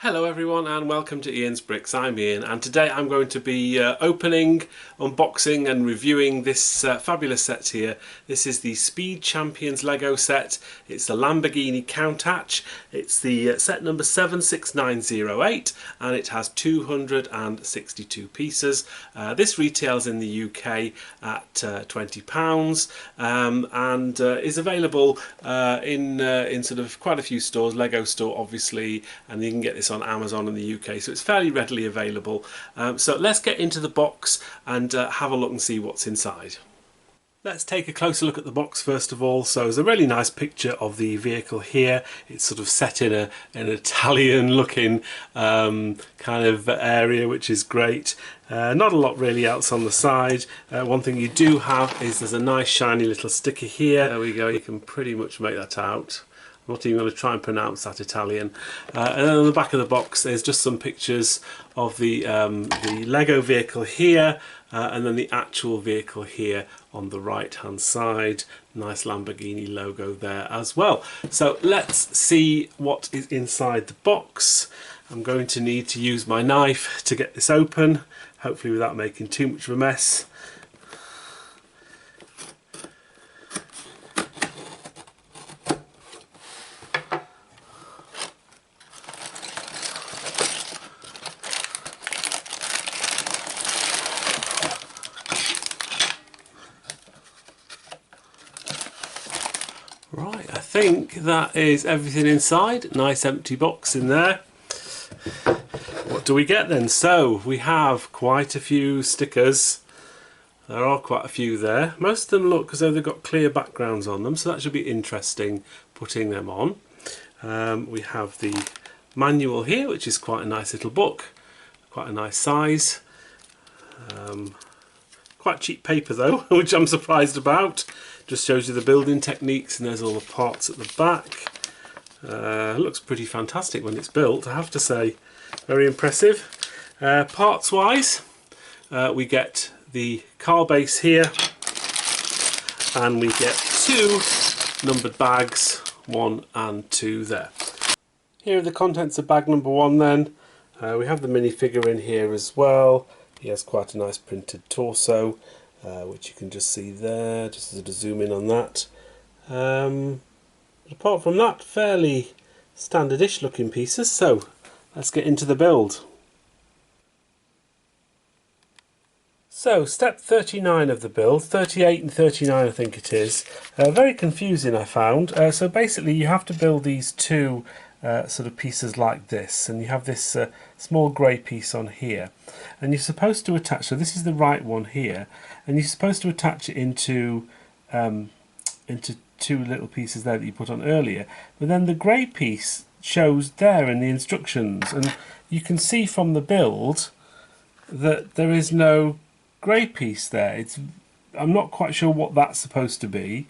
Hello everyone and welcome to Ian's Bricks. I'm Ian and today I'm going to be opening, unboxing and reviewing this fabulous set here. This is the Speed Champions Lego set. It's the Lamborghini Countach. It's the set number 76908 and it has 262 pieces. This retails in the UK at £20 and is available in sort of quite a few stores, Lego store obviously, and you can get this on Amazon in the UK, so it's fairly readily available. So let's get into the box and have a look and see what's inside. Let's take a closer look at the box first of all. So there's a really nice picture of the vehicle here. It's sort of set in an Italian looking kind of area, which is great. Not a lot really else on the side. One thing you do have is there's a nice shiny little sticker here. There we go, you can pretty much make that out. I'm not even going to try and pronounce that Italian. And then on the back of the box there's just some pictures of the Lego vehicle here and then the actual vehicle here on the right hand side. Nice Lamborghini logo there as well. So let's see what is inside the box. I'm going to need to use my knife to get this open, hopefully without making too much of a mess. Right, I think that is everything inside. Nice empty box in there. What do we get then? So we have quite a few stickers. There are quite a few there. Most of them look as though they've got clear backgrounds on them, so that should be interesting putting them on. We have the manual here, which is quite a nice little book, quite a nice size. Quite cheap paper though, which I'm surprised about. Just shows you the building techniques, and there's all the parts at the back. Looks pretty fantastic when it's built, I have to say. Very impressive. Parts wise, we get the car base here, and we get two numbered bags, 1 and 2 there. Here are the contents of bag number 1 then. We have the minifigure in here as well. He has quite a nice printed torso, which you can just see there, just as a zoom in on that. But apart from that, fairly standardish looking pieces, so let's get into the build. So step 39 of the build, 38 and 39 I think it is, very confusing I found. So basically you have to build these two sort of pieces like this, and you have this small grey piece on here, and you're supposed to attach, so this is the right one here, and you're supposed to attach it into two little pieces there that you put on earlier, but then the grey piece shows there in the instructions, and you can see from the build that there is no grey piece there. I'm not quite sure what that's supposed to be,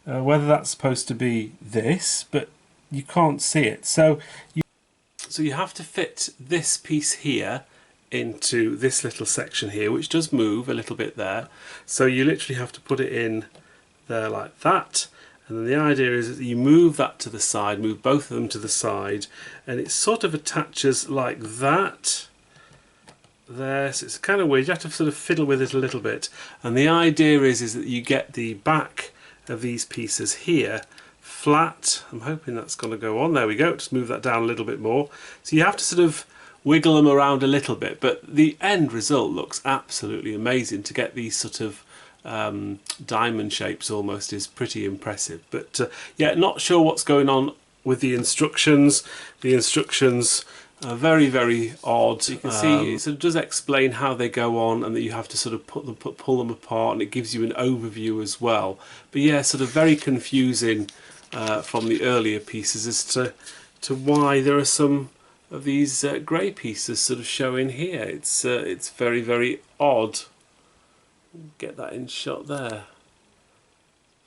whether that's supposed to be this, but you can't see it. So you have to fit this piece here into this little section here, which does move a little bit there. So you literally have to put it in there like that, and then the idea is that you move that to the side, move both of them to the side, and it sort of attaches like that there. So it's kind of weird, you have to sort of fiddle with it a little bit, and the idea is that you get the back of these pieces here flat. I'm hoping that's going to go on. There we go. Just move that down a little bit more. So you have to sort of wiggle them around a little bit, but the end result looks absolutely amazing. To get these sort of diamond shapes almost is pretty impressive. But yeah, not sure what's going on with the instructions. The instructions are very, very odd. You can see it sort of does explain how they go on, and that you have to sort of pull them apart, and it gives you an overview as well. But yeah, sort of very confusing from the earlier pieces as to why there are some of these grey pieces sort of showing here. It's very, very odd. Get that in shot there.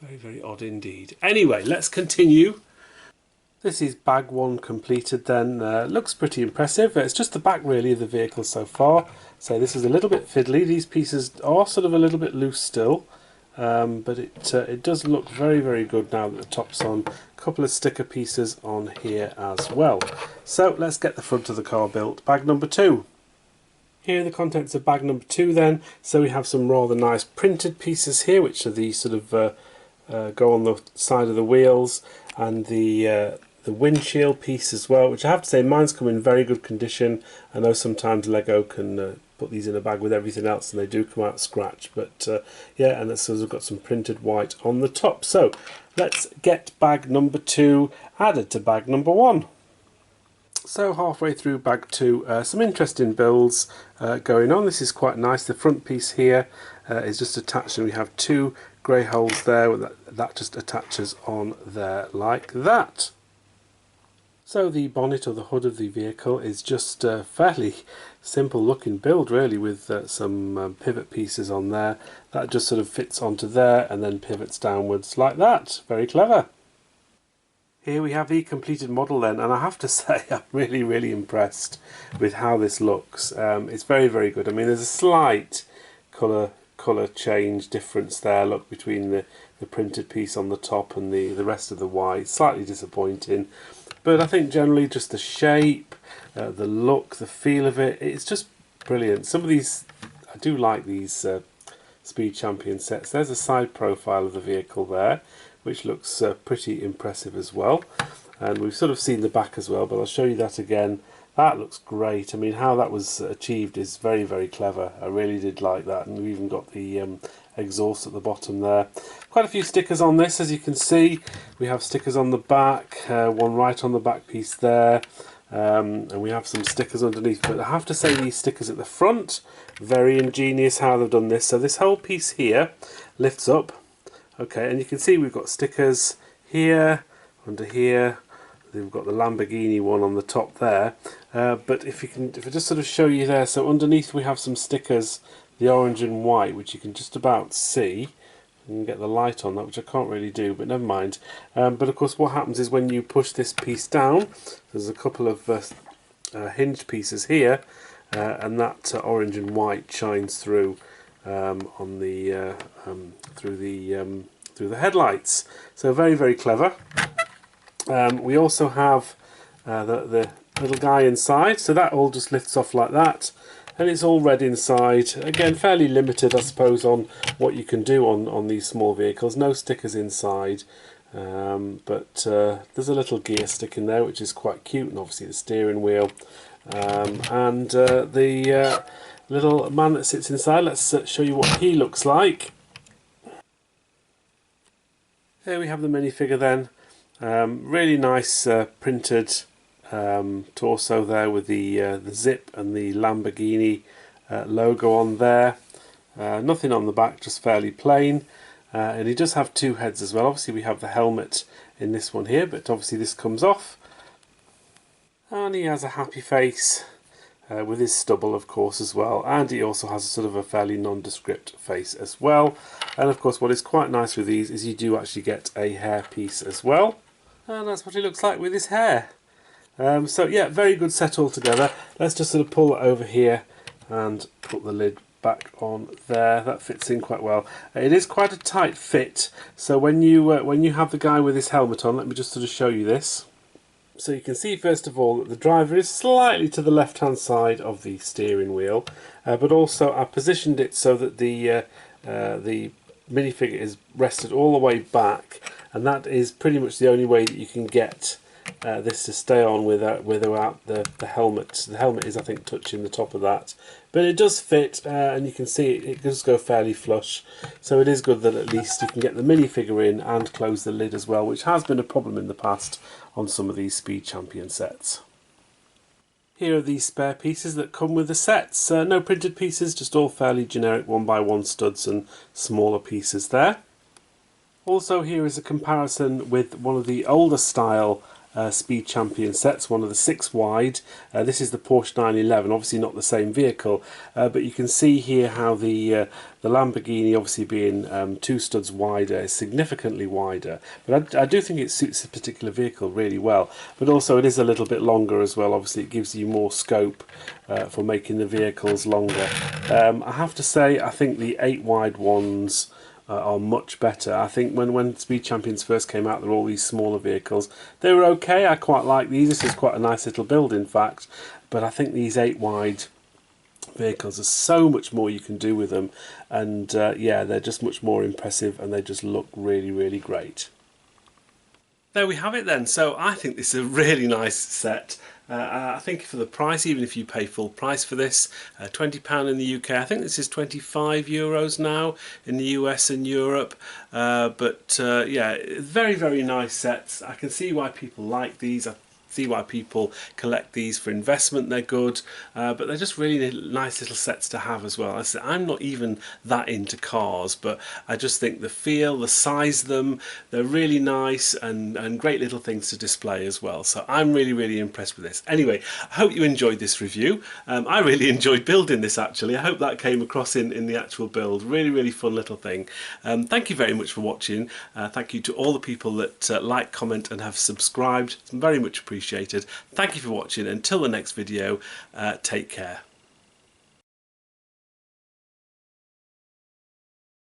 Very, very odd indeed. Anyway, let's continue. This is bag 1 completed then. Looks pretty impressive. It's just the back really of the vehicle so far. So this is a little bit fiddly. These pieces are sort of a little bit loose still. but it does look very, very good now that the top's on. A couple of sticker pieces on here as well. So let's get the front of the car built. Bag number 2. Here are the contents of bag number 2 then. So we have some rather nice printed pieces here, which are the sort of go on the side of the wheels, and the windshield piece as well, which I have to say mine's come in very good condition. I know sometimes Lego can put these in a bag with everything else and they do come out scratch, but yeah, and so we've got some printed white on the top. So let's get bag number 2 added to bag number 1. So halfway through bag 2, some interesting builds going on. This is quite nice. The front piece here is just attached, and we have 2 grey holes there that just attaches on there like that. So the bonnet or the hood of the vehicle is just a fairly simple looking build really, with some pivot pieces on there. That just sort of fits onto there and then pivots downwards like that. Very clever. Here we have the completed model then, and I have to say I'm really, really impressed with how this looks. It's very, very good. I mean, there's a slight colour change difference there, look, between the printed piece on the top and the rest of the white. Slightly disappointing. But I think generally just the shape, the look, the feel of it, it's just brilliant. Some of these, I do like these Speed Champion sets. There's a side profile of the vehicle there, which looks pretty impressive as well. And we've sort of seen the back as well, but I'll show you that again. That looks great. I mean, how that was achieved is very, very clever. I really did like that. And we've even got the exhaust at the bottom there. Quite a few stickers on this, as you can see. We have stickers on the back, one right on the back piece there, and we have some stickers underneath. But I have to say, these stickers at the front, very ingenious how they've done this. So this whole piece here lifts up, okay, and you can see we've got stickers here, under here. We've got the Lamborghini one on the top there, but if I just sort of show you there, so underneath we have some stickers, the orange and white, which you can just about see. You can get the light on that, which I can't really do, but never mind. But of course what happens is when you push this piece down, there's a couple of hinged pieces here, and that orange and white shines through on the through the headlights. So very, very clever. We also have the little guy inside, so that all just lifts off like that, and it's all red inside. Again, fairly limited, I suppose, on what you can do on these small vehicles. No stickers inside, but there's a little gear stick in there, which is quite cute, and obviously the steering wheel, and the little man that sits inside. Let's show you what he looks like. There we have the minifigure then. Really nice printed torso there with the zip and the Lamborghini logo on there. Nothing on the back, just fairly plain. And he does have 2 heads as well. Obviously we have the helmet in this one here, but obviously this comes off. And he has a happy face with his stubble, of course, as well. And he also has a sort of a fairly nondescript face as well. And of course what is quite nice with these is you do actually get a hair piece as well. And that's what he looks like with his hair. So yeah, very good set altogether. Let's just sort of pull it over here and put the lid back on there. That fits in quite well. It is quite a tight fit. So when you have the guy with his helmet on, let me just sort of show you this. So you can see first of all that the driver is slightly to the left hand side of the steering wheel, but also I positioned it so that the minifigure is rested all the way back, and that is pretty much the only way that you can get this to stay on without the helmet. The helmet is, I think, touching the top of that, but it does fit, and you can see it does go fairly flush, so it is good that at least you can get the minifigure in and close the lid as well, which has been a problem in the past on some of these Speed Champion sets. Here are these spare pieces that come with the sets. No printed pieces, just all fairly generic 1x1 studs and smaller pieces there. Also here is a comparison with one of the older style Speed Champion sets, one of the 6 wide. This is the Porsche 911, obviously not the same vehicle, but you can see here how the Lamborghini, obviously being 2 studs wider, is significantly wider. But I do think it suits this particular vehicle really well. But also it is a little bit longer as well. Obviously it gives you more scope for making the vehicles longer. I have to say, I think the 8 wide ones are much better. I think when Speed Champions first came out, there were all these smaller vehicles. They were okay. I quite like these. This is quite a nice little build, in fact. But I think these 8 wide vehicles, there's so much more you can do with them, and yeah, they're just much more impressive, and they just look really, really great. There we have it then. So I think this is a really nice set. I think for the price, even if you pay full price for this, £20 in the UK, I think this is €25 now in the US and Europe. Yeah, very, very nice sets. I can see why people like these. I see why people collect these for investment. They're good, but they're just really nice little sets to have as well. I'm not even that into cars, but I just think the feel, the size of them, they're really nice and great little things to display as well. So I'm really, really impressed with this. Anyway, I hope you enjoyed this review. I really enjoyed building this, actually. I hope that came across in the actual build. Really, really fun little thing. Thank you very much for watching. Thank you to all the people that like, comment and have subscribed. It's very much appreciated. Thank you for watching. Until the next video, take care.